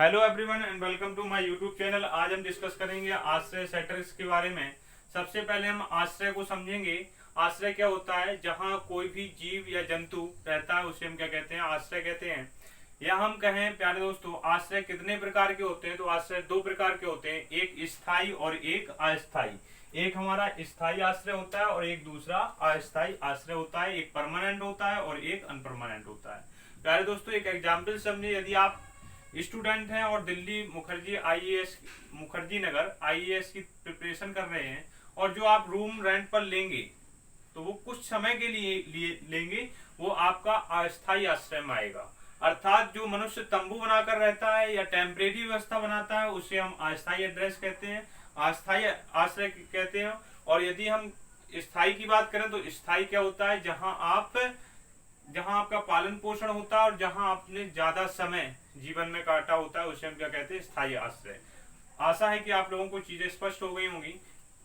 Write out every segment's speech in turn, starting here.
Hello everyone and welcome to my YouTube channel. आज हम discuss करेंगे आश्रय सेटर्स के बारे में। सबसे पहले हम आश्रय को समझेंगे। आश्रय क्या होता है? जहां कोई भी जीव या जंतु रहता है उसे हम क्या कहते हैं? आश्रय कहते हैं। या हम कहें प्यारे दोस्तों, आश्रय कितने प्रकार के होते हैं? तो आश्रय दो प्रकार के होते हैं, एक स्थायी और एक अस्थायी। एक हमारा स्थायी आश्रय होता है और एक दूसरा अस्थायी आश्रय होता है। एक परमानेंट होता है और एक अनपरमानेंट होता है। प्यारे दोस्तों, एक एग्जाम्पल समझे। यदि आप स्टूडेंट हैं और दिल्ली मुखर्जी नगर आईएएस की प्रिपरेशन कर रहे हैं, और जो आप रूम रेंट पर लेंगे तो वो कुछ समय के लिए लेंगे, वो आपका अस्थायी आश्रय में आएगा। अर्थात जो मनुष्य तंबू बनाकर रहता है या टेम्परेरी व्यवस्था बनाता है उसे हम अस्थायी एड्रेस कहते हैं, अस्थायी आश्रय कहते हैं। और यदि हम स्थायी की बात करें तो स्थायी क्या होता है? जहां आपका पालन पोषण होता है और जहां आपने ज्यादा समय जीवन में काटा होता है उसे हम क्या कहते हैं? स्थायी आश्रय। आशा है कि आप लोगों को चीजें स्पष्ट हो गई होंगी।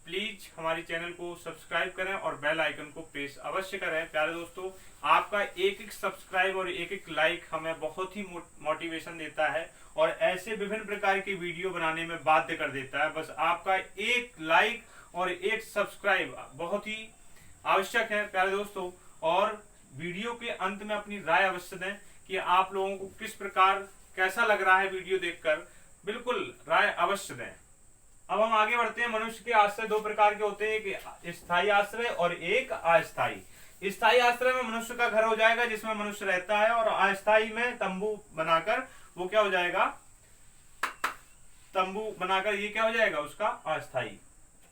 प्लीज हमारे चैनल को सब्सक्राइब करें और बेल आइकन को प्रेस अवश्य करें। प्यारे दोस्तों, आपका एक एक सब्सक्राइब और एक एक लाइक हमें बहुत ही मोटिवेशन देता है और ऐसे विभिन्न प्रकार की वीडियो बनाने में बाध्य कर देता है। बस आपका एक लाइक और एक सब्सक्राइब बहुत ही आवश्यक है प्यारे दोस्तों। और वीडियो के अंत में अपनी राय अवश्य दें कि आप लोगों को किस प्रकार कैसा लग रहा है वीडियो देखकर। बिल्कुल राय अवश्य दें। अब हम आगे बढ़ते हैं। मनुष्य के आश्रय दो प्रकार के होते हैं, एक स्थायी आश्रय और एक अस्थायी। स्थायी आश्रय में मनुष्य का घर हो जाएगा जिसमें मनुष्य रहता है, और अस्थायी में तंबू बनाकर वो क्या हो जाएगा? तंबू बनाकर ये क्या हो जाएगा? उसका अस्थायी।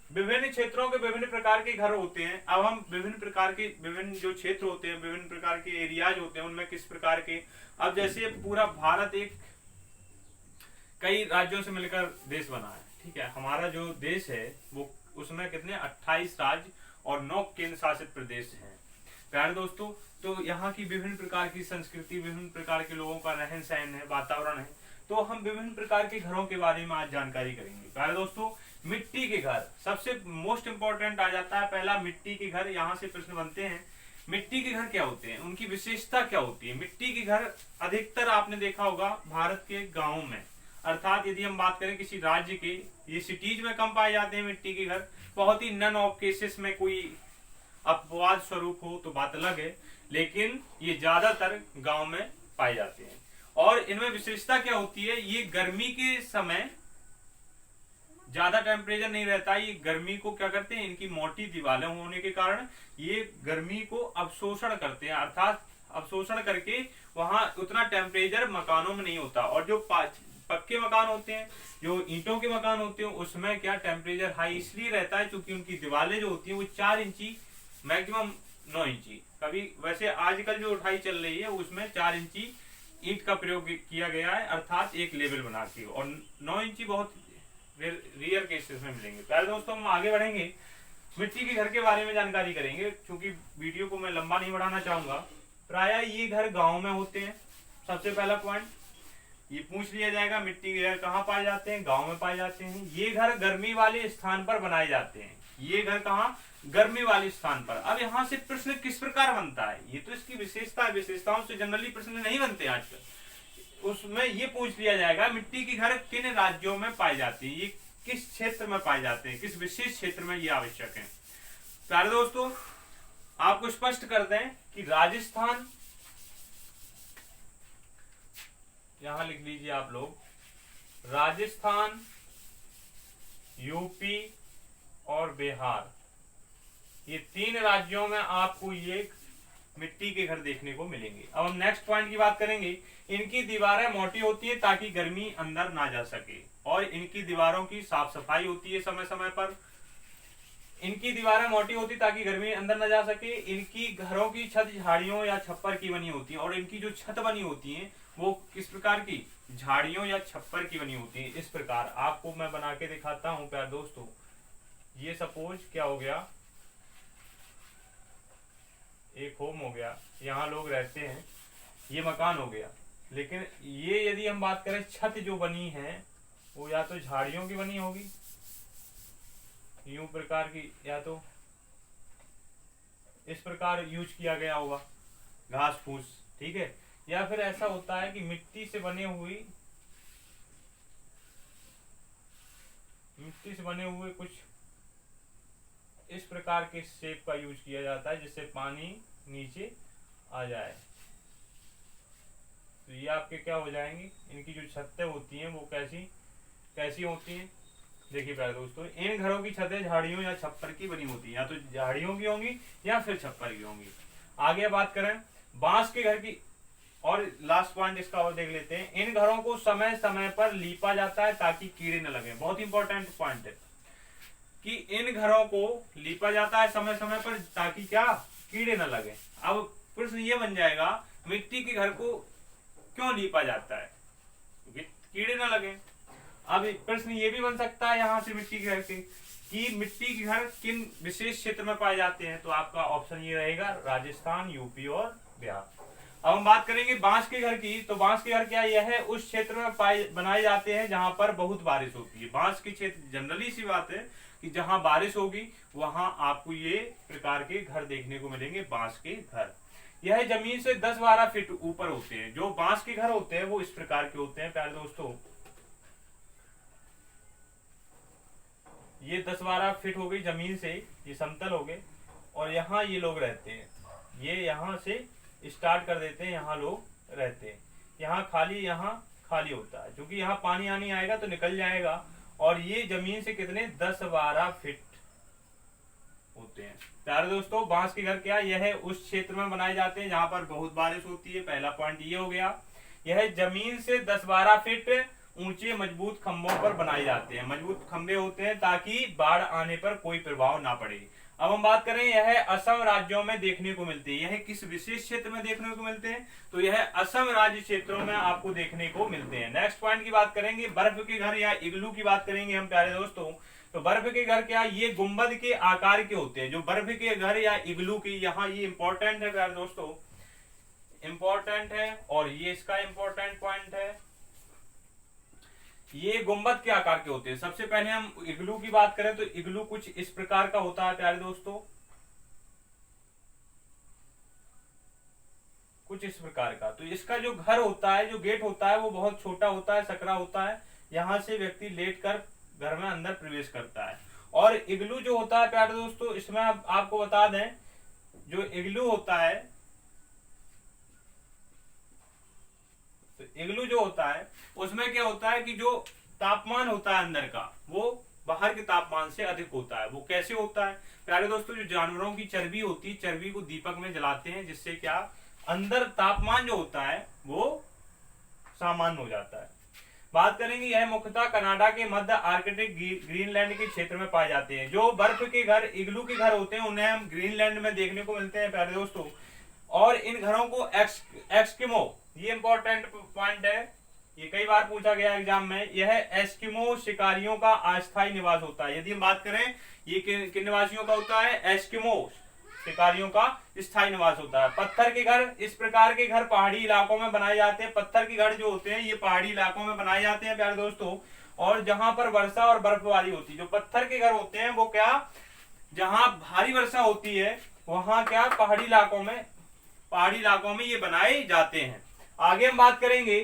विभिन्न क्षेत्रों के विभिन्न प्रकार के घर होते हैं। अब हम विभिन्न जो क्षेत्र होते हैं, विभिन्न प्रकार के एरियाज होते हैं, उनमें किस प्रकार के, अब जैसे पूरा भारत एक कई राज्यों से मिलकर देश बना है, ठीक है। हमारा जो देश है वो उसमें कितने 28 राज्य और 9 केंद्र शासित प्रदेश हैं। प्यारे दोस्तों, तो यहाँ की विभिन्न प्रकार की संस्कृति, विभिन्न प्रकार के लोगों का रहन सहन है, वातावरण है। तो हम विभिन्न प्रकार के घरों के बारे में आज जानकारी करेंगे। प्यारे दोस्तों, मिट्टी के घर सबसे मोस्ट इंपॉर्टेंट आ जाता है। पहला मिट्टी के घर, यहाँ से प्रश्न बनते हैं। मिट्टी के घर क्या होते हैं? उनकी विशेषता क्या होती है? मिट्टी के घर अधिकतर आपने देखा होगा भारत के गाँव में, अर्थात यदि हम बात करें किसी राज्य के, ये सिटीज में कम पाए जाते हैं मिट्टी के घर। बहुत ही नन ऑफ केसेस में कोई अपवाद स्वरूप हो तो बात अलग है, लेकिन ये ज्यादातर गांव में पाए जाते हैं। और इनमें विशेषता क्या होती है? ये गर्मी के समय ज्यादा टेम्परेचर नहीं रहता है। ये गर्मी को क्या करते हैं? इनकी मोटी दीवारें होने के कारण ये गर्मी को अवशोषण करते हैं, अर्थात अवशोषण करके वहां उतना टेम्परेचर मकानों में नहीं होता। और जो पक्के मकान होते हैं, जो ईंटों के मकान होते हैं, उसमें क्या टेम्परेचर हाई इसलिए रहता है क्योंकि उनकी दीवारें जो होती हैं वो 4 इंची मैक्सिमम 9 इंची, कभी वैसे आजकल जो उठाई चल रही है उसमें 4 इंची ईंट का प्रयोग किया गया है, अर्थात एक लेवल बना के। और 9 इंची बहुत रियर केसेस में मिलेंगे। प्यारे दोस्तों, हम आगे बढ़ेंगे, मिट्टी के घर के बारे में जानकारी करेंगे। क्योंकि वीडियो को मैं लंबा नहीं बढ़ाना चाहूंगा। प्राय ये घर गाँव में होते हैं। सबसे पहला पॉइंट ये पूछ लिया जाएगा, मिट्टी के घर कहाँ पाए जाते हैं? गांव में पाए जाते हैं। ये घर गर्मी वाले स्थान पर बनाए जाते हैं। ये घर कहाँ? गर्मी वाले स्थान पर। अब यहाँ से प्रश्न किस प्रकार बनता है? ये तो इसकी विशेषता है, विशेषताओं से जनरली प्रश्न नहीं बनते आजकल। उसमें ये पूछ लिया जाएगा मिट्टी के घर किन राज्यों में पाए जाते हैं, ये किस क्षेत्र में पाए जाते हैं, किस विशेष क्षेत्र में ये आवश्यक है। प्यारे दोस्तों, आपको स्पष्ट कर दें कि राजस्थान, यहां लिख लीजिए आप लोग, राजस्थान, यूपी और बिहार, ये 3 राज्यों में आपको ये मिट्टी के घर देखने को मिलेंगे। अब हम नेक्स्ट पॉइंट की बात करेंगे। इनकी दीवारें मोटी होती है ताकि गर्मी अंदर ना जा सके, और इनकी दीवारों की साफ सफाई होती है समय समय पर। इनकी दीवारें मोटी होती ताकि गर्मी अंदर न जा सके। इनकी घरों की छत झाड़ियों या छप्पर की बनी होती है, और इनकी जो छत बनी होती है वो किस प्रकार की? झाड़ियों या छप्पर की बनी होती है। इस प्रकार आपको मैं बना के दिखाता हूं प्यारे दोस्तों। ये सपोज क्या हो गया, एक होम हो गया, यहाँ लोग रहते हैं, ये मकान हो गया। लेकिन ये यदि हम बात करें, छत जो बनी है वो या तो झाड़ियों की बनी होगी यूं प्रकार की, या तो इस प्रकार यूज किया गया होगा घास फूस, ठीक है। या फिर ऐसा होता है कि मिट्टी से बनी हुई मिट्टी से बने हुए कुछ इस प्रकार के शेप का यूज किया जाता है जिससे पानी नीचे आ जाए। तो ये आपके क्या हो जाएंगी, इनकी जो छतें होती हैं वो कैसी कैसी होती हैं। देखिए प्यारे दोस्तों, इन घरों की छतें झाड़ियों या छप्पर की बनी होती हैं, या तो झाड़ियों की होंगी या फिर छप्पर की होंगी। आगे बात करें बांस के घर की, और लास्ट पॉइंट इसका और देख लेते हैं। इन घरों को समय समय पर लीपा जाता है ताकि कीड़े न लगे। बहुत इंपॉर्टेंट पॉइंट है कि इन घरों को लीपा जाता है समय समय पर ताकि क्या, कीड़े न लगे। अब प्रश्न ये बन जाएगा, मिट्टी के घर को क्यों लीपा जाता है, क्योंकि कीड़े न लगे। अब प्रश्न ये भी बन सकता है यहाँ से मिट्टी के घर के, कि मिट्टी के घर किन विशेष क्षेत्र में पाए जाते हैं। तो आपका ऑप्शन ये रहेगा राजस्थान, यूपी और बिहार। अब हम बात करेंगे बांस के घर की। तो बांस के घर क्या, यह है उस क्षेत्र में बनाए जाते हैं जहां पर बहुत बारिश होती है। बांस के क्षेत्र, जनरली सी बात है कि जहां बारिश होगी वहां आपको ये प्रकार के घर देखने को मिलेंगे, बांस के घर। यह जमीन से 10-12 फीट ऊपर होते हैं। जो बांस के घर होते हैं वो इस प्रकार के होते हैं प्यारे दोस्तों। ये 10-12 फीट हो गई जमीन से, ये समतल हो गए, और यहाँ ये लोग रहते हैं। ये यहाँ से स्टार्ट कर देते हैं, यहाँ लोग रहते हैं। यहाँ खाली होता है, क्योंकि यहाँ पानी आनी आएगा तो निकल जाएगा। और ये जमीन से कितने, 10-12 फीट होते हैं। प्यारे दोस्तों, बांस के घर क्या, यह उस क्षेत्र में बनाए जाते हैं जहां पर बहुत बारिश होती है। पहला पॉइंट ये हो गया। यह जमीन से 10-12 फीट ऊंचे मजबूत खंभों पर बनाए जाते हैं। मजबूत खंभे होते हैं ताकि बाढ़ आने पर कोई प्रभाव ना पड़े। अब हम बात करें, यह असम राज्यों में देखने को मिलते हैं। यह किस विशेष क्षेत्र में देखने को मिलते हैं, तो यह असम राज्य क्षेत्रों में आपको देखने को मिलते हैं। नेक्स्ट पॉइंट की बात करेंगे, बर्फ के घर या इग्लू की बात करेंगे हम प्यारे दोस्तों। तो बर्फ के घर क्या, ये गुंबद के आकार के होते हैं। जो बर्फ के घर या इग्लू की, यहाँ ये इंपॉर्टेंट है प्यारे दोस्तों, इंपॉर्टेंट है, और ये इसका इंपॉर्टेंट पॉइंट है। ये गुंबद के आकार के होते हैं। सबसे पहले हम इग्लू की बात करें तो इग्लू कुछ इस प्रकार का होता है प्यारे दोस्तों, कुछ इस प्रकार का। तो इसका जो घर होता है, जो गेट होता है, वो बहुत छोटा होता है, सकरा होता है। यहां से व्यक्ति लेटकर घर में अंदर प्रवेश करता है। और इग्लू जो होता है प्यारे दोस्तों, इसमें आपको बता दें, जो इग्लू होता है, तो इग्लू जो होता है उसमें क्या होता है कि जो तापमान होता है अंदर का, वो बाहर के तापमान से अधिक होता है। वो कैसे होता है प्यारे दोस्तों, जो जानवरों की चर्बी होती है, चर्बी को दीपक में जलाते हैं, जिससे क्या अंदर तापमान जो होता है वो सामान्य हो जाता है। बात करेंगे, यह मुख्यतः कनाडा के मध्य आर्कटिक ग्रीनलैंड के क्षेत्र में पाए जाते हैं। जो बर्फ के घर, इग्लू के घर होते हैं, उन्हें हम ग्रीनलैंड में देखने को मिलते हैं प्यारे दोस्तों। और इन घरों को एस्किमो, ये इंपॉर्टेंट पॉइंट है, ये कई बार पूछा गया एग्जाम में। यह एस्किमो शिकारियों का अस्थायी निवास होता है। यदि हम बात करें, ये किन निवासियों का होता है, एस्किमो शिकारियों का स्थायी निवास होता है। पत्थर के घर, इस प्रकार के घर पहाड़ी इलाकों में बनाए जाते हैं। पत्थर के घर जो होते हैं ये पहाड़ी इलाकों में बनाए जाते हैं प्यारे दोस्तों, और जहां पर वर्षा और बर्फबारी होती है। जो पत्थर के घर होते हैं वो क्या, जहां भारी वर्षा होती है वहां क्या, पहाड़ी इलाकों में ये बनाए जाते हैं। आगे हम बात करेंगे,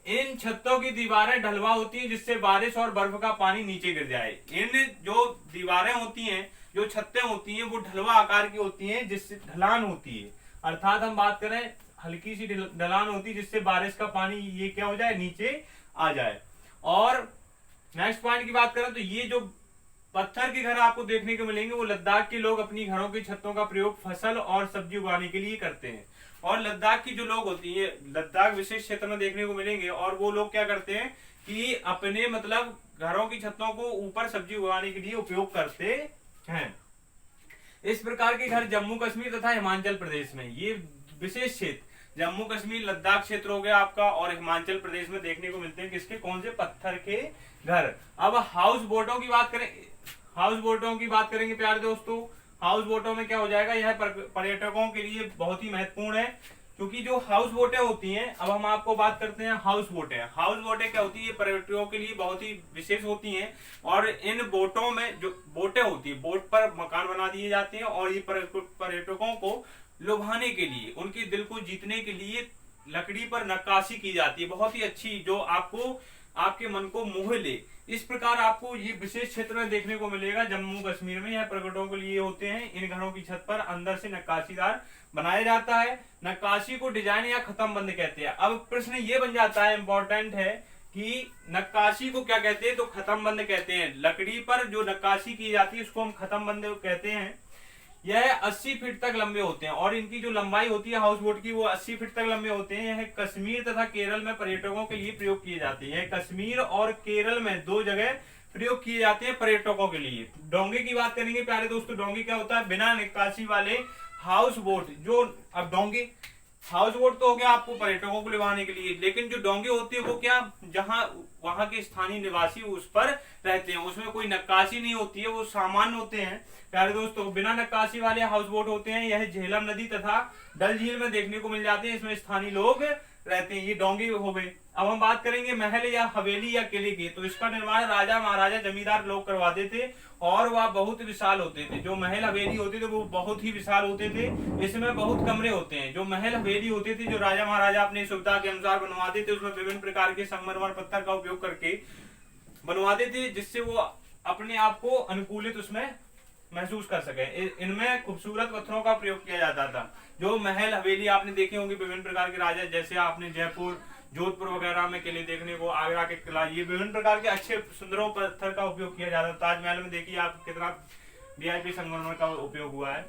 इन छतों की दीवारें ढलवा होती हैं जिससे बारिश और बर्फ का पानी नीचे गिर जाए। इन जो दीवारें होती हैं, जो छतें होती हैं, वो ढलवा आकार की होती हैं, जिससे ढलान होती है। अर्थात हम बात करें, हल्की सी ढलान होती है जिससे बारिश का पानी ये क्या हो जाए, नीचे आ जाए। और नेक्स्ट पॉइंट की बात करें तो ये जो पत्थर के घर आपको देखने को मिलेंगे, वो लद्दाख के लोग अपनी घरों की छतों का प्रयोग फसल और सब्जी उगाने के लिए करते हैं। और लद्दाख की जो लोग होती है, लद्दाख विशेष क्षेत्र में देखने को मिलेंगे, और वो लोग क्या करते हैं कि अपने मतलब घरों की छतों को ऊपर सब्जी उगाने के लिए उपयोग करते हैं। इस प्रकार के घर जम्मू कश्मीर तथा हिमाचल प्रदेश में, ये विशेष क्षेत्र जम्मू कश्मीर लद्दाख क्षेत्र हो गया आपका, और हिमाचल प्रदेश में देखने को मिलते हैं। किसके, कौन से, पत्थर के घर। अब हाउस बोटों की बात करेंगे प्यारे दोस्तों। हाउस बोटों में क्या हो जाएगा, यह पर्यटकों के लिए बहुत ही महत्वपूर्ण है, क्योंकि जो हाउस बोटें होती हैं, अब हम आपको बात करते हैं हाउस बोटें। हाउस बोटें क्या होती है, पर्यटकों के लिए बहुत ही विशेष होती हैं। और इन बोटों में जो बोटें होती है, बोट पर मकान बना दिए जाते हैं, और ये पर्यटकों को लुभाने के लिए, उनके दिल को जीतने के लिए लकड़ी पर नक्काशी की जाती है, बहुत ही अच्छी, जो आपको आपके मन को मोह ले। इस प्रकार आपको ये विशेष क्षेत्र में देखने को मिलेगा जम्मू कश्मीर में। यह पर्यटकों के लिए होते हैं। इन घरों की छत पर अंदर से नक्काशीदार बनाया जाता है। नक्काशी को डिजाइन या खत्म बंद कहते हैं। अब प्रश्न ये बन जाता है, इंपॉर्टेंट है कि नक्काशी को क्या कहते हैं, तो खत्म बंद कहते हैं। लकड़ी पर जो नक्काशी की जाती है उसको हम खत्म बंद कहते हैं। यह 80 फीट तक लंबे होते हैं और इनकी जो लंबाई होती है हाउस बोट की वो 80 फीट तक लंबे होते हैं। यह कश्मीर तथा केरल में पर्यटकों के लिए प्रयोग किए जाते हैं। कश्मीर और केरल में 2 जगह प्रयोग किए जाते हैं पर्यटकों के लिए। डोंगे की बात करेंगे प्यारे दोस्तों। डोंगे क्या होता है, बिना नक्काशी वाले हाउस बोट। जो अब डोंगे हाउस बोट तो हो गया आपको पर्यटकों को लिवाने के लिए, लेकिन जो डोंगे होती है वो क्या, जहां वहां के स्थानीय निवासी उस पर रहते हैं, उसमें कोई नक्काशी नहीं होती है, वो सामान्य होते हैं प्यारे दोस्तों। बिना नक्काशी वाले हाउस बोट होते हैं। यह झेलम नदी तथा डल झील में देखने को मिल जाते हैं। इसमें स्थानीय लोग रहते हैं। ये डोंगे हो गए। अब हम बात करेंगे महल या हवेली या किले की। तो इसका निर्माण राजा महाराजा जमींदार लोग करवाते थे और वह बहुत विशाल होते थे। जो महल हवेली होते थे वो बहुत ही विशाल होते थे। इसमें बहुत कमरे होते हैं। जो महल हवेली होते थे जो राजा महाराजा अपनी सुविधा के अनुसार बनवाते थे, उसमें विभिन्न प्रकार के संगमरमर पत्थर का उपयोग करके बनवाते थे, जिससे वो अपने आप को अनुकूलित उसमें महसूस कर सके। इनमें खूबसूरत पत्थरों का प्रयोग किया जाता था। जो महल हवेली आपने देखे होंगे विभिन्न प्रकार के राजा, जैसे आपने जयपुर जोधपुर वगैरह में किले देखने को, आगरा के किला, ये विभिन्न प्रकार के अच्छे सुंदरों पत्थर का उपयोग किया जाता है। ताजमहल में देखिए आप कितना वीआईपी संगमरमर का उपयोग हुआ है।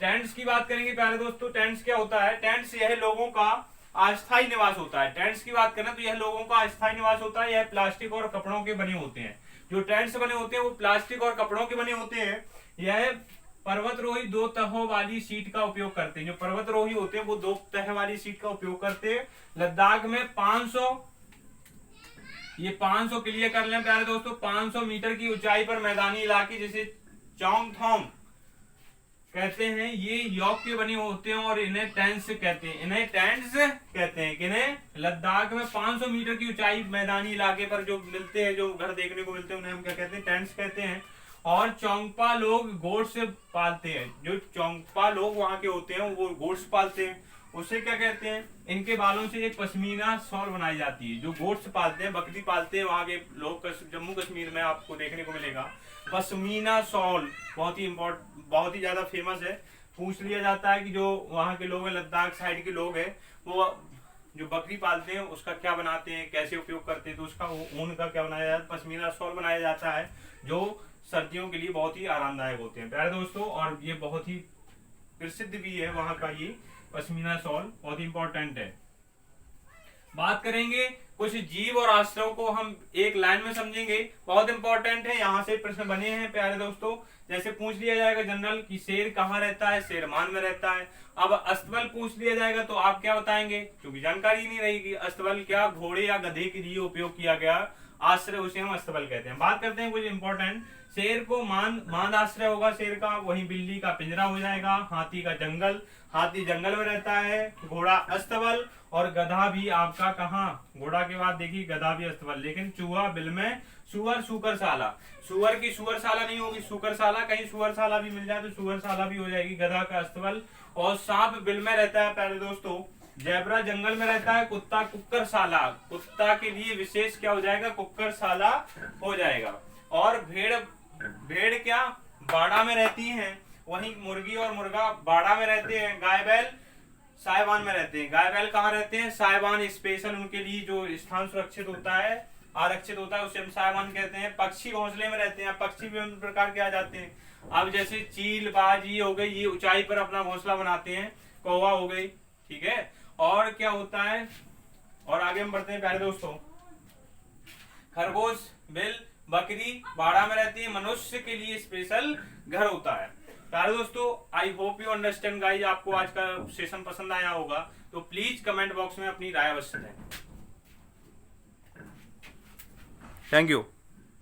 टेंट्स की बात करेंगे प्यारे दोस्तों। टेंट्स क्या होता है, टेंट्स यह लोगों का अस्थायी निवास होता है। टेंट्स की बात करें तो यह लोगों का अस्थायी निवास होता है। यह प्लास्टिक और कपड़ों के बने होते हैं। जो टेंट्स बने होते हैं वो प्लास्टिक और कपड़ों के बने होते हैं। यह पर्वतरोही 2 तहों वाली सीट का उपयोग करते हैं। जो पर्वतरोही होते हैं वो 2 तह वाली सीट का उपयोग करते हैं। लद्दाख में 500 क्लियर कर लें प्यारे दोस्तों, 500 मीटर की ऊंचाई पर मैदानी इलाके जिसे चोंगथोम कहते हैं, ये योग के बने होते हैं और इन्हें टेंट्स कहते हैं। इन्हें टेंट्स कहते हैं। किन्हें, लद्दाख में 500 मीटर की ऊंचाई मैदानी इलाके पर जो मिलते हैं, जो घर देखने को मिलते हैं, उन्हें हम क्या कहते हैं, टेंट्स कहते हैं। और चोंगपा लोग गोट्स पालते हैं। जो चोंगपा लोग वहां के होते हैं वो गोट्स पालते हैं। उसे क्या कहते हैं, इनके बालों से एक पश्मीना शॉल बनाई जाती है। जो गोट्स पालते हैं, बकरी पालते हैं वहां के लोग, जम्मू कश्मीर में आपको देखने को मिलेगा पश्मीना शॉल। बहुत ही ज्यादा फेमस है। पूछ लिया जाता है कि जो वहां के लोग हैं, लद्दाख साइड के लोग हैं, वो जो बकरी पालते हैं उसका क्या बनाते हैं, कैसे उपयोग करते हैं, तो उसका ऊन का क्या बनाया जाता है, पश्मीना शॉल बनाया जाता है, जो सर्दियों के लिए बहुत ही आरामदायक होते हैं प्यारे दोस्तों। और ये बहुत ही प्रसिद्ध भी है वहां का, ये पश्मीना शॉल बहुत ही इंपॉर्टेंट है। बात करेंगे कुछ जीव और आश्रयों को हम एक लाइन में समझेंगे, बहुत इंपॉर्टेंट है। यहाँ से प्रश्न बने हैं प्यारे दोस्तों। जैसे पूछ लिया जाएगा जनरल कि शेर कहाँ रहता है, शेर मान में रहता है। अब अस्तबल पूछ लिया जाएगा तो आप क्या बताएंगे, क्योंकि जानकारी नहीं रहेगी। अस्तबल क्या, घोड़े या गधे के लिए उपयोग किया गया आश्रय, उसे हम अस्तबल कहते हैं। बात करते हैं कुछ इंपॉर्टेंट। शेर को मांद आश्रय होगा शेर का, वहीं बिल्ली का पिंजरा हो जाएगा। हाथी का जंगल, हाथी जंगल में रहता है। घोड़ा अस्तबल और गधा भी आपका कहाँ, घोड़ा के बाद देखिए गधा भी अस्तबल। लेकिन चूहा बिल में, सुअर सुकरशाला, सुअर की सुअरशाला नहीं होगी, सुकरशाला, कहीं सुअरशाला भी मिल जाए तो सुअरशाला भी हो जाएगी। गधा का अस्तबल। और सांप बिल में रहता है प्यारे दोस्तों। जैबरा जंगल में रहता है। कुत्ता कुक्करशाला, कुत्ता के लिए विशेष क्या हो जाएगा, कुक्करशाला हो जाएगा। और भेड़ क्या, बाड़ा में रहती हैं। वहीं मुर्गी और मुर्गा बाड़ा में रहते हैं। गाय बैल साइवान में रहते हैं। गाय बैल कहाँ रहते हैं, साइवान, स्पेशल उनके लिए जो स्थान सुरक्षित होता है, आरक्षित होता है, उसे हम साइवान कहते हैं। पक्षी घोंसले में रहते हैं। पक्षी विभिन्न प्रकार के आ जाते हैं। अब जैसे चील, बाज ये हो गई, ये ऊंचाई पर अपना घोंसला बनाते हैं। कौवा हो गई, ठीक है। और क्या होता है, और आगे हम बढ़ते हैं प्यारे दोस्तों। खरगोश, बिल, बकरी बाड़ा में रहती है। मनुष्य के लिए स्पेशल घर होता है प्यारे दोस्तों। I hope you understand guys. आपको आज का सेशन पसंद आया होगा तो प्लीज कमेंट बॉक्स में अपनी राय अवश्य दें। Thank you.